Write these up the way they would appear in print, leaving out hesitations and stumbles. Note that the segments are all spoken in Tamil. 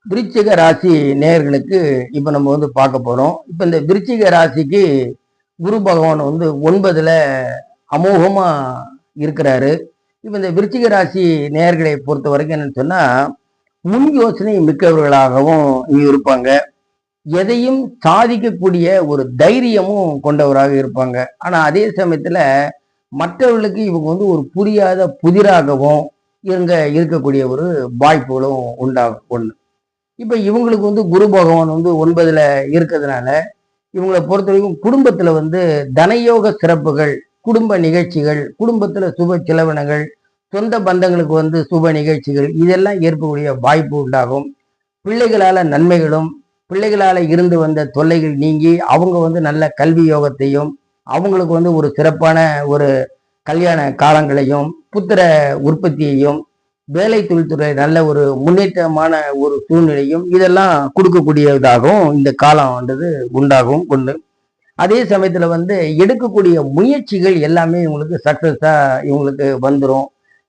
விருச்சிக ராசி நேயர்களுக்கு இப்ப நம்ம பார்க்க போறோம். இப்ப இந்த விருச்சிக ராசிக்கு குரு பகவான் 9ல அமோகமா இருக்கிறாரு. இப்ப இந்த விருச்சிக ராசி நேயர்களை பொறுத்த வரைக்கும் என்னன்னு சொன்னா, முன் யோசனை மிக்கவர்களாகவும் இருப்பாங்க. எதையும் சாதிக்கக்கூடிய ஒரு தைரியமும் கொண்டவராக இருப்பாங்க. ஆனா அதே சமயத்துல மற்றவர்களுக்கு இவங்க ஒரு புரியாத புதிராகவும் இவங்க இருக்கக்கூடிய ஒரு வாய்ப்புகளும் உண்டாகும். ஒண்ணு. இப்ப இவங்களுக்கு குரு பகவான் 9ல இருக்கிறதுனால, இவங்கள பொறுத்த வரைக்கும் குடும்பத்துல தனயோக சிறப்புகள், குடும்ப நிகழ்ச்சிகள், குடும்பத்துல சுப செலவினங்கள், சொந்த பந்தங்களுக்கு சுப நிகழ்ச்சிகள் இதெல்லாம் ஏற்படக்கூடிய வாய்ப்பு உண்டாகும். பிள்ளைகளால நன்மைகளும், பிள்ளைகளால இருந்து வந்த தொல்லைகள் நீங்கி அவங்க நல்ல கல்வி யோகத்தையும், அவங்களுக்கு ஒரு சிறப்பான ஒரு கல்யாண காலங்களையும், புத்திர உற்பத்தியையும், வேலை தொழில்துறை நல்ல ஒரு முன்னேற்றமான ஒரு சூழ்நிலையும் இதெல்லாம் கொடுக்கக்கூடியதாகவும் இந்த காலம் உண்டாகும் ஒண்ணு. அதே சமயத்துல எடுக்கக்கூடிய முயற்சிகள் எல்லாமே இவங்களுக்கு சக்சஸா இவங்களுக்கு வந்துடும்.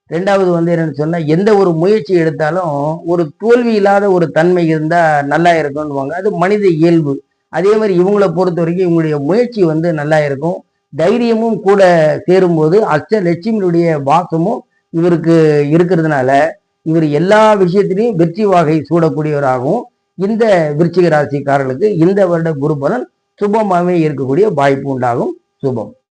ரெண்டாவது என்னன்னு சொன்னா, எந்த ஒரு முயற்சி எடுத்தாலும் ஒரு தோல்வி இல்லாத ஒரு தன்மை இருந்தா நல்லா இருக்கும்னுவாங்க. அது மனித இயல்பு. அதே மாதிரி இவங்களை பொறுத்த வரைக்கும் இவங்களுடைய முயற்சி நல்லா இருக்கும். தைரியமும் கூட சேரும்போது அஷ்டலட்சுமியுடைய வாசமும் இவருக்கு இருக்கிறதுனால இவர் எல்லா விஷயத்திலையும் வெற்றி வாகை சூடக்கூடியவராகவும் இந்த விருச்சிக ராசிக்காரர்களுக்கு இந்த வருட குரு பலன் சுபமாகவே இருக்கக்கூடிய வாய்ப்பு உண்டாகும். சுபம்.